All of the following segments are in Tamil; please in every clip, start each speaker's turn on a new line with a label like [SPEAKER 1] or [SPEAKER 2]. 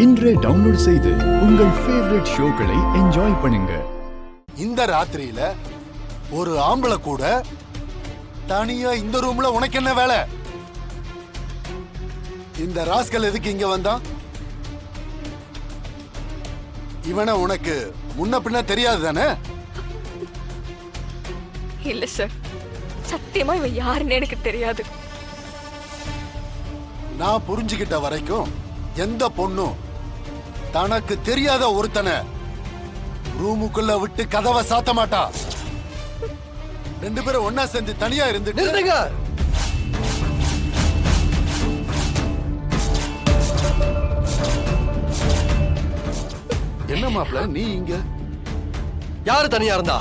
[SPEAKER 1] இன்றே டவுன்லோட் செய்து உங்கள் ஃபேவரட் ஷோக்களை என்ஜாய் பண்ணுங்க.
[SPEAKER 2] இந்த ராத்திரியில ஒரு ஆம்பளை கூட தனியா இந்த ரூம்ல உனக்கு என்ன வேலை? இந்த ராஸ்கல் எதுக்கு இங்க வந்தான்? இவனை உனக்கு முன்ன பின்ன தெரியாது தானே?
[SPEAKER 3] இல்ல சார், சத்தியமா இவன் யாருன்னு எனக்கு தெரியாது.
[SPEAKER 2] நான் புரிஞ்சுகிட்ட வரைக்கும் எந்த பொண்ணும் தனக்கு தெரியாத ஒருத்தனை ரூமுக்குள்ள விட்டு கதவை சாத்த மாட்டா. ரெண்டு பேரும் ஒன்னா சேர்ந்து தனியா இருந்துட்டு என்ன மாப்ள நீ இங்க?
[SPEAKER 4] யாரு தனியா இருந்தா?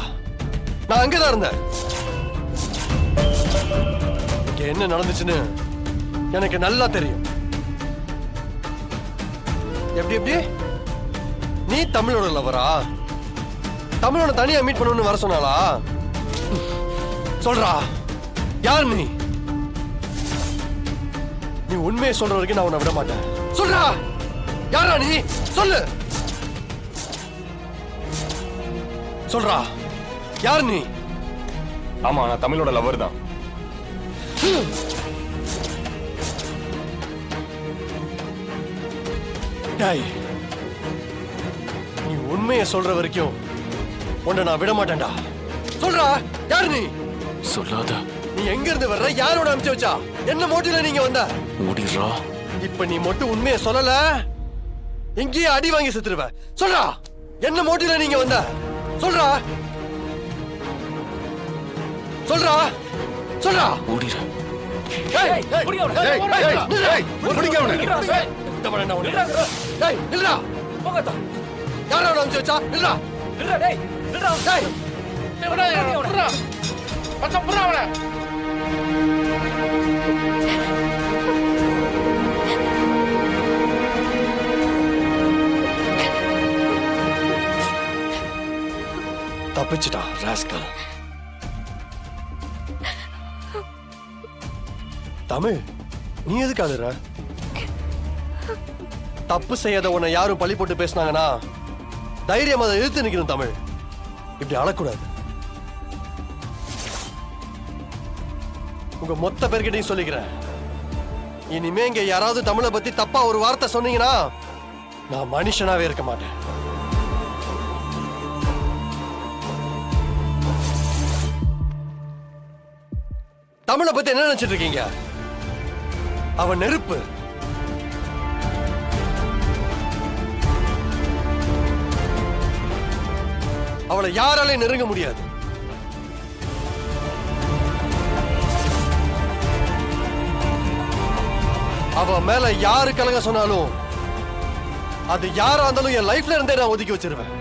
[SPEAKER 4] நான் அங்கதான் இருந்தேன். இங்க என்ன நடந்துச்சுன்னு எனக்கு நல்லா தெரியும். எப்படி எப்படி நீ தமிழோட லவரா? தமிழோட தனியா மீட் பண்ணணும்னு வர சொன்னாளா? சொல்றா, யார் நீ? நீ உண்மையை சொல்ற வரைக்கும் நான் உன்னை விட மாட்டேன். சொல்றா, யாரா நீ? சொல்லு. சொல்றா, யார் நீ?
[SPEAKER 5] ஆமா, நான் தமிழோட லவர் தான்.
[SPEAKER 4] நீ உண்மையை சொல்ற வரைக்கும் உன்னை நான் விட மாட்டேன்டா. சொல்றா, யார் நீ?
[SPEAKER 5] சொல்லாத.
[SPEAKER 4] நீ எங்க இருந்து வர்ற? யாரோட அனுப்பிச்சு வச்சா? என்ன மோட்டிவ்ல நீங்க வந்த?
[SPEAKER 5] ஓடிடுறா.
[SPEAKER 4] இப்ப நீ மட்டும் உண்மையை சொல்லல, எங்கேயே அடி வாங்கி செத்துருவ. சொல்றா, என்ன மோட்டிவ்ல நீங்க வந்த? சொல்றா, சொல்றா, சொல்றா.
[SPEAKER 5] ஓடிடு.
[SPEAKER 4] யாரோட அனுப்பிச்சு வச்சா? இல்லடா. தப்பிச்சுட்டா ராஸ்கல். தமிழ், நீ எதுக்கு அழுற? தப்பு செய்யாத உன்னை யாரும் பழி போட்டு பேசினாங்கன்னா தைரியம் அதை எதிர்த்து நிக்கணும். தமிழ், இப்படி அழக்கூடாது. உங்க மொத்த பேர்கிட்டையும் சொல்லிக்கிறேன், இனிமே இங்க யாராவது தமிழை பத்தி தப்பா ஒரு வார்த்தை சொன்னீங்கன்னா நான் மனுஷனாவே இருக்க மாட்டேன். தமிழை பத்தி என்ன நினைச்சிட்டு இருக்கீங்க? அவன் நெருப்பு. அவளை யாராலையும் நெருங்க முடியாது. அவ மேல யாரு கலங்க சொன்னாலும் அது யாரா இருந்தாலும் என் லைஃப்ல இருந்தே நான் ஒதுக்கி வச்சிருவேன்.